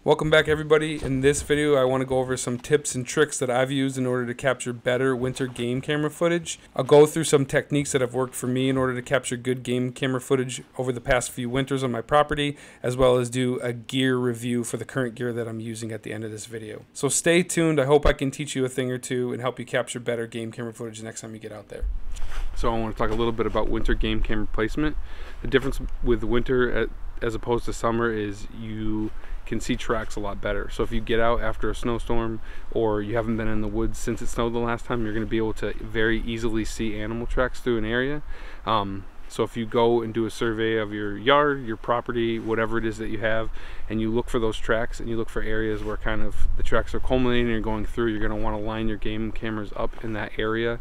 Welcome back, everybody. In this video I want to go over some tips and tricks that I've used in order to capture better winter game camera footage. I'll go through some techniques that have worked for me in order to capture good game camera footage over the past few winters on my property, as well as do a gear review for the current gear that I'm using at the end of this video. So stay tuned. I hope I can teach you a thing or two and help you capture better game camera footage next time you get out there. So I want to talk a little bit about winter game camera placement. The difference with winter as opposed to summer is you can see tracks a lot better. So if you get out after a snowstorm or you haven't been in the woods since it snowed the last time, you're going to be able to very easily see animal tracks through an area. So if you go and do a survey of your yard, your property, whatever it is that you have, and you look for those tracks and you look for areas where kind of the tracks are culminating and you're going through, you're going to want to line your game cameras up in that area.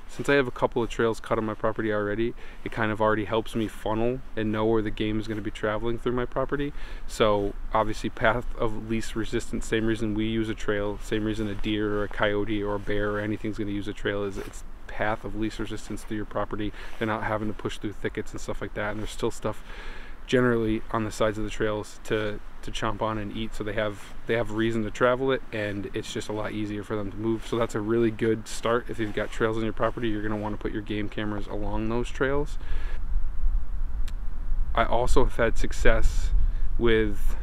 Since I have a couple of trails cut on my property already, it kind of already helps me funnel and know where the game is going to be traveling through my property. So obviously path of least resistance, same reason we use a trail, same reason a deer or a coyote or a bear or anything's going to use a trail, is it's path of least resistance through your property. They're not having to push through thickets and stuff like that, and there's still stuff generally on the sides of the trails to chomp on and eat, so they have reason to travel it, and it's just a lot easier for them to move. So that's a really good start. If you've got trails on your property, you're going to want to put your game cameras along those trails. I also have had success with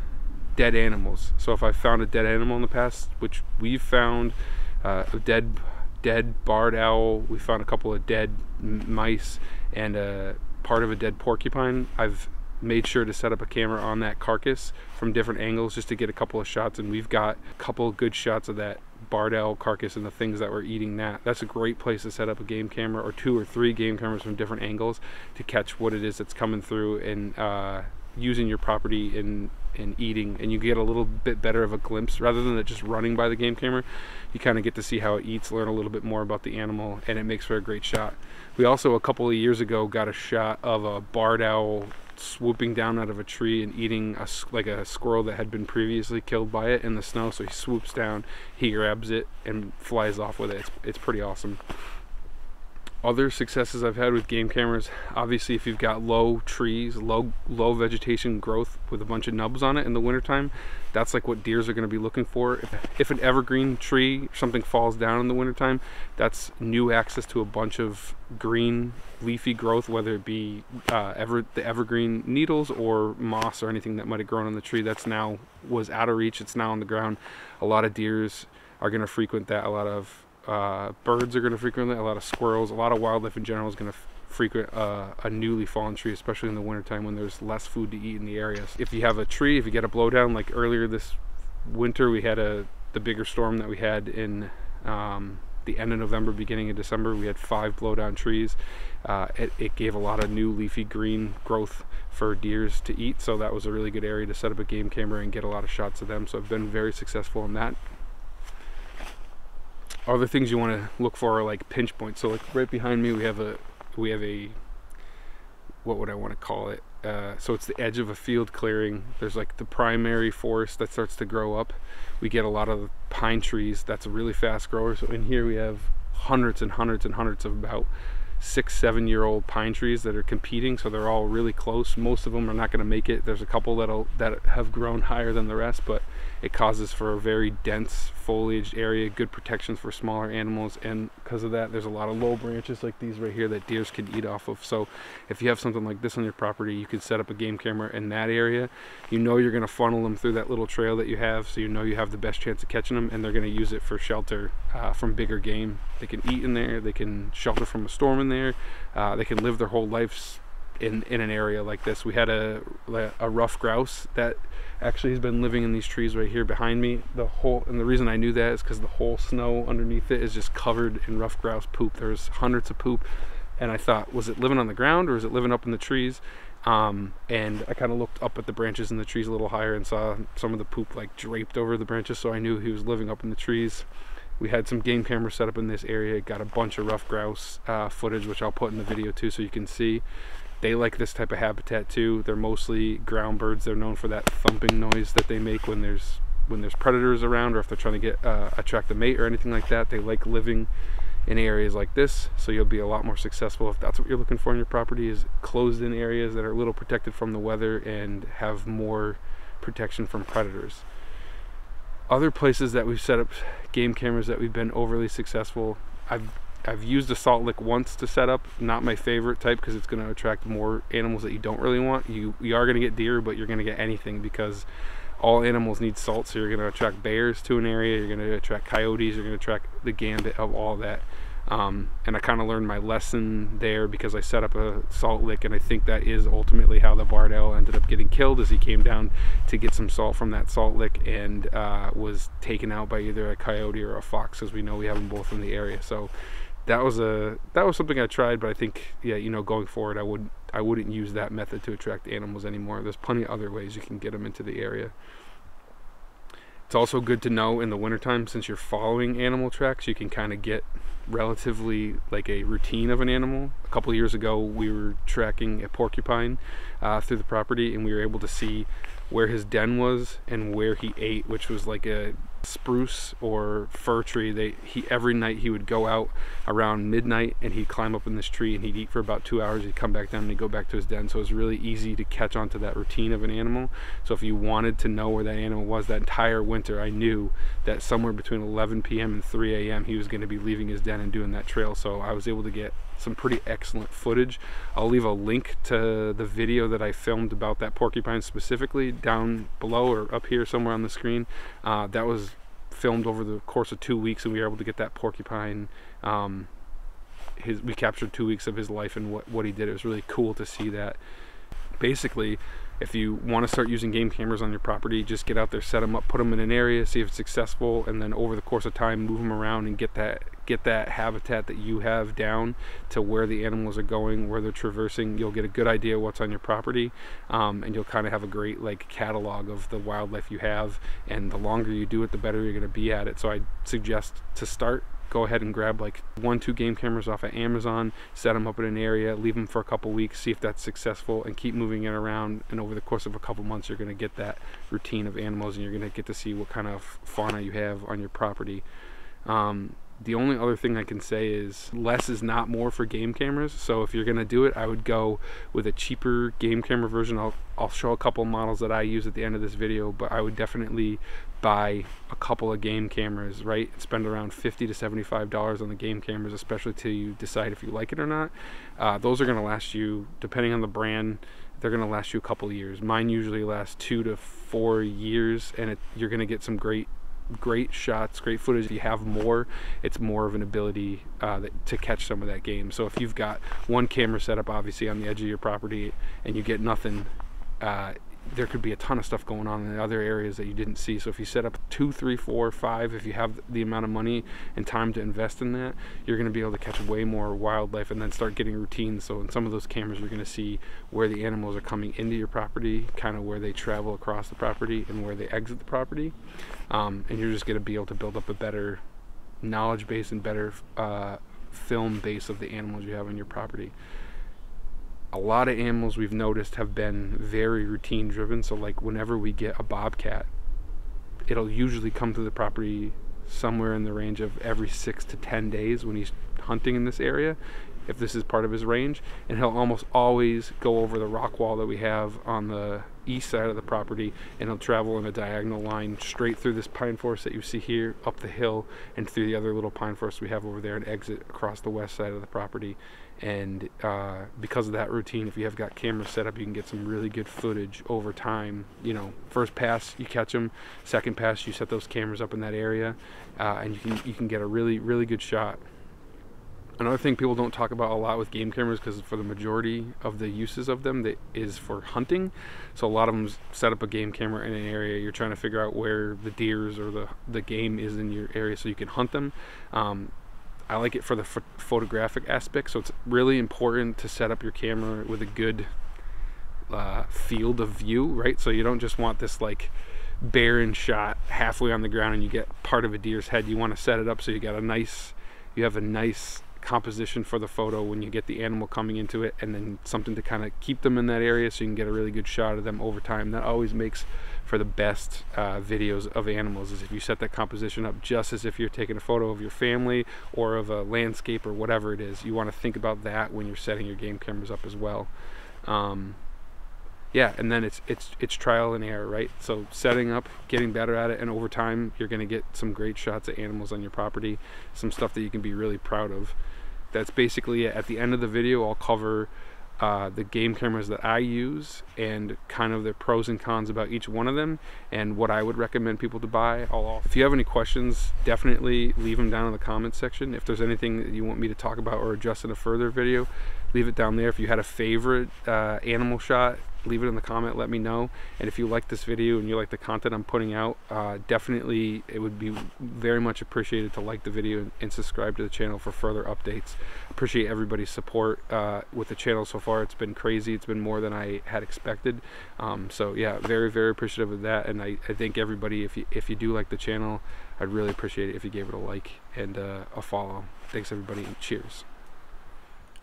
dead animals. So if I found a dead animal in the past, which we've found a dead barred owl, we found a couple of dead mice and a part of a dead porcupine, I've made sure to set up a camera on that carcass from different angles just to get a couple of shots, and we've got a couple of good shots of that barred owl carcass and the things that were eating that. That's a great place to set up a game camera, or 2 or 3 game cameras from different angles to catch what it is that's coming through and using your property and eating, and you get a little bit better of a glimpse rather than it just running by the game camera. You kind of get to see how it eats, learn a little bit more about the animal, and it makes for a great shot. We also a couple of years ago got a shot of a barred owl swooping down out of a tree and eating like a squirrel that had been previously killed by it in the snow. So he swoops down, he grabs it and flies off with it. It's pretty awesome. Other successes I've had with game cameras, obviously if you've got low trees, low vegetation growth with a bunch of nubs on it in the wintertime, that's like what deers are going to be looking for. If an evergreen tree or something falls down in the wintertime, that's new access to a bunch of green leafy growth, whether it be the evergreen needles or moss or anything that might have grown on the tree that's now was out of reach, it's now on the ground. A lot of deers are going to frequent that, a lot of birds are going to frequent it, a lot of squirrels, a lot of wildlife in general is going to frequent a newly fallen tree, especially in the wintertime when there's less food to eat in the areas. If you have a tree, if you get a blowdown, like earlier this winter we had the bigger storm that we had in the end of November, beginning of December, we had 5 blowdown trees. It gave a lot of new leafy green growth for deers to eat, so that was a really good area to set up a game camera and get a lot of shots of them. So I've been very successful in that. Other things you want to look for are like pinch points. So like right behind me we have a what would I want to call it, so it's the edge of a field clearing. There's like the primary forest that starts to grow up. We get a lot of pine trees. That's a really fast grower. So in here we have hundreds and hundreds and hundreds of about 6-7 year old pine trees that are competing, so they're all really close. Most of them are not going to make it. There's a couple that have grown higher than the rest, but it causes for a very dense foliaged area, good protections for smaller animals, and because of that there's a lot of low branches like these right here that deers can eat off of. So if you have something like this on your property, you can set up a game camera in that area. You know you're going to funnel them through that little trail that you have, so you know you have the best chance of catching them, and they're going to use it for shelter from bigger game. They can eat in there, they can shelter from a storm in there, they can live their whole lives in an area like this. We had a rough grouse that actually has been living in these trees right here behind me. And the reason I knew that is because the whole snow underneath it is just covered in rough grouse poop. There's hundreds of poop, and I thought, was it living on the ground or is it living up in the trees? And I kind of looked up at the branches in the trees a little higher and saw some of the poop like draped over the branches, so I knew he was living up in the trees. We had some game cameras set up in this area, got a bunch of rough grouse footage, which I'll put in the video too so you can see. They like this type of habitat too. They're mostly ground birds. They're known for that thumping noise that they make when there's predators around, or if they're trying to get attract a mate or anything like that. They like living in areas like this, so you'll be a lot more successful if that's what you're looking for in your property, is closed in areas that are a little protected from the weather and have more protection from predators. Other places that we've set up game cameras that we've been overly successful, I've used a salt lick once to set up. Not my favorite type because it's going to attract more animals that you don't really want. You are going to get deer, but you're going to get anything because all animals need salt. So you're going to attract bears to an area, you're going to attract coyotes, you're going to attract the gambit of all that. And I kind of learned my lesson there because I set up a salt lick, and I think that is ultimately how the barred owl ended up getting killed, as he came down to get some salt from that salt lick and was taken out by either a coyote or a fox, as we know we have them both in the area. So that was something I tried, but I think, yeah, you know, going forward I wouldn't use that method to attract animals anymore. There's plenty of other ways you can get them into the area. It's also good to know in the wintertime, since you're following animal tracks, you can kind of get relatively like a routine of an animal. A couple of years ago we were tracking a porcupine through the property, and we were able to see where his den was and where he ate, which was like a spruce or fir tree. Every night he would go out around midnight and he'd climb up in this tree and he'd eat for about 2 hours. He'd come back down and he'd go back to his den. So it was really easy to catch onto that routine of an animal. So if you wanted to know where that animal was that entire winter, I knew that somewhere between 11 p.m. and 3 a.m. he was going to be leaving his den and doing that trail. So I was able to get some pretty excellent footage. I'll leave a link to the video that I filmed about that porcupine specifically down below or up here somewhere on the screen. That was filmed over the course of 2 weeks, and we were able to get that porcupine. We captured 2 weeks of his life and what he did. It was really cool to see that. Basically, if you want to start using game cameras on your property, just get out there, set them up, put them in an area, see if it's successful, and then over the course of time move them around and get that habitat that you have down to where the animals are going, where they're traversing. You'll get a good idea what's on your property, and you'll kind of have a great like catalog of the wildlife you have, and the longer you do it, the better you're going to be at it. So I suggest to start, go ahead and grab like 1-2 game cameras off of Amazon, set them up in an area, leave them for a couple weeks, see if that's successful, and keep moving it around. And over the course of a couple months, you're going to get that routine of animals, and you're going to get to see what kind of fauna you have on your property. The only other thing I can say is less is not more for game cameras. So if you're going to do it, I would go with a cheaper game camera version. I'll show a couple models that I use at the end of this video, but I would definitely buy a couple of game cameras, right? Spend around $50 to $75 on the game cameras, especially till you decide if you like it or not. Those are going to last you, depending on the brand, they're going to last you a couple of years. Mine usually last 2 to 4 years, and you're going to get some great shots, great footage. If you have more, it's more of an ability to catch some of that game. So if you've got one camera set up obviously on the edge of your property and you get nothing, there could be a ton of stuff going on in other areas that you didn't see. So if you set up 2, 3, 4, 5, if you have the amount of money and time to invest in that, you're going to be able to catch way more wildlife and then start getting routines. So in some of those cameras, you're going to see where the animals are coming into your property, kind of where they travel across the property and where they exit the property. And you're just going to be able to build up a better knowledge base and better film base of the animals you have on your property. A lot of animals we've noticed have been very routine driven. So like whenever we get a bobcat, it'll usually come to the property somewhere in the range of every 6 to 10 days when he's hunting in this area, if this is part of his range. And he'll almost always go over the rock wall that we have on the east side of the property, and he'll travel in a diagonal line straight through this pine forest that you see here, up the hill, and through the other little pine forest we have over there, and exit across the west side of the property. And because of that routine, if you have got cameras set up, you can get some really good footage over time. You know, first pass you catch them, second pass you set those cameras up in that area, and you can get a really good shot. Another thing people don't talk about a lot with game cameras, because for the majority of the uses of them, that is for hunting. So a lot of them set up a game camera in an area. You're trying to figure out where the deers or the game is in your area so you can hunt them. I like it for the photographic aspect, so it's really important to set up your camera with a good field of view, right? So you don't just want this like barren shot halfway on the ground and you get part of a deer's head. You want to set it up so you have a nice composition for the photo when you get the animal coming into it, and then something to kind of keep them in that area so you can get a really good shot of them over time. That always makes for the best videos of animals, is if you set that composition up just as if you're taking a photo of your family or of a landscape or whatever it is. You want to think about that when you're setting your game cameras up as well. yeah, and then it's trial and error, right? So setting up, getting better at it, and over time you're going to get some great shots of animals on your property, some stuff that you can be really proud of. That's basically it. At the end of the video, I'll cover the game cameras that I use and kind of the pros and cons about each one of them and what I would recommend people to buy. If you have any questions, definitely leave them down in the comments section. If there's anything that you want me to talk about or adjust in a further video, leave it down there. If you had a favorite animal shot, leave it in the comment, let me know. And if you like this video and you like the content I'm putting out, definitely it would be very much appreciated to like the video and subscribe to the channel for further updates. Appreciate everybody's support with the channel so far. It's been crazy. It's been more than I had expected. So yeah, very, very appreciative of that. And I thank everybody. If you do like the channel, I'd really appreciate it if you gave it a like and a follow. Thanks everybody, and cheers.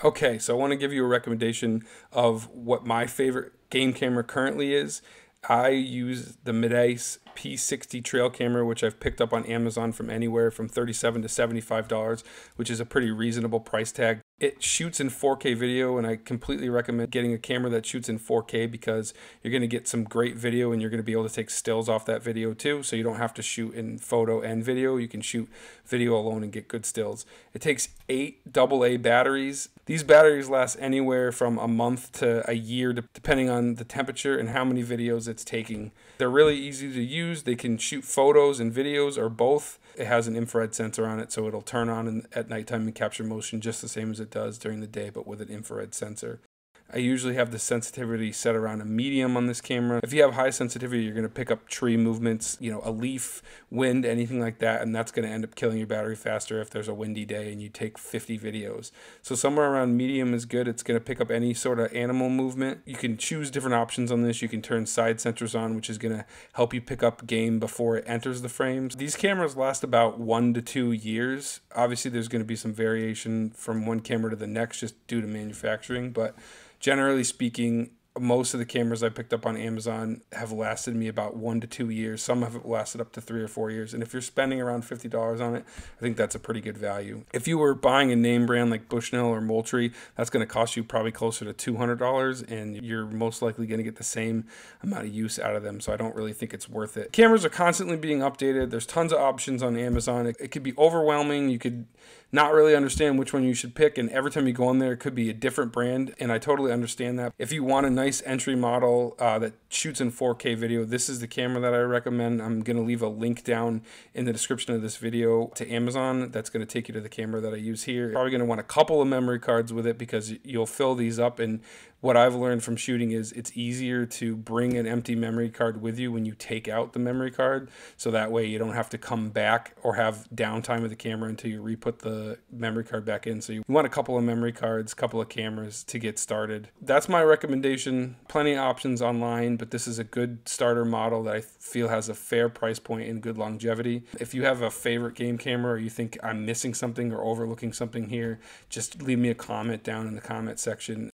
Okay, so I want to give you a recommendation of what my favorite game camera currently is. I use the Mid-Ice P60 trail camera, which I've picked up on Amazon from anywhere from $37 to $75, which is a pretty reasonable price tag. It shoots in 4K video, and I completely recommend getting a camera that shoots in 4K because you're going to get some great video and you're going to be able to take stills off that video too, so you don't have to shoot in photo and video. You can shoot video alone and get good stills. It takes 8 AA batteries. These batteries last anywhere from a month to a year depending on the temperature and how many videos it's taking. They're really easy to use. They can shoot photos and videos or both. It has an infrared sensor on it, so it'll turn on at nighttime and capture motion just the same as it does during the day, but with an infrared sensor. I usually have the sensitivity set around a medium on this camera. If you have high sensitivity, you're going to pick up tree movements, you know, a leaf, wind, anything like that, and that's going to end up killing your battery faster if there's a windy day and you take 50 videos. So somewhere around medium is good. It's going to pick up any sort of animal movement. You can choose different options on this. You can turn side sensors on, which is going to help you pick up game before it enters the frames. These cameras last about 1 to 2 years. Obviously, there's going to be some variation from one camera to the next just due to manufacturing, but generally speaking, most of the cameras I picked up on Amazon have lasted me about 1 to 2 years. Some have lasted up to 3 or 4 years. And if you're spending around $50 on it, I think that's a pretty good value. If you were buying a name brand like Bushnell or Moultrie, that's going to cost you probably closer to $200, and you're most likely going to get the same amount of use out of them. So I don't really think it's worth it. Cameras are constantly being updated. There's tons of options on Amazon. It could be overwhelming. You could not really understand which one you should pick, and every time you go on there, it could be a different brand, and I totally understand that. If you want a nice entry model that shoots in 4K video, this is the camera that I recommend. I'm going to leave a link down in the description of this video to Amazon. That's going to take you to the camera that I use here. You're probably going to want a couple of memory cards with it because you'll fill these up, and what I've learned from shooting is it's easier to bring an empty memory card with you when you take out the memory card, so that way you don't have to come back or have downtime with the camera until you re-put the memory card back in. So you want a couple of memory cards, couple of cameras to get started. That's my recommendation. Plenty of options online, but this is a good starter model that I feel has a fair price point and good longevity. If you have a favorite game camera or you think I'm missing something or overlooking something here, just leave me a comment down in the comment section.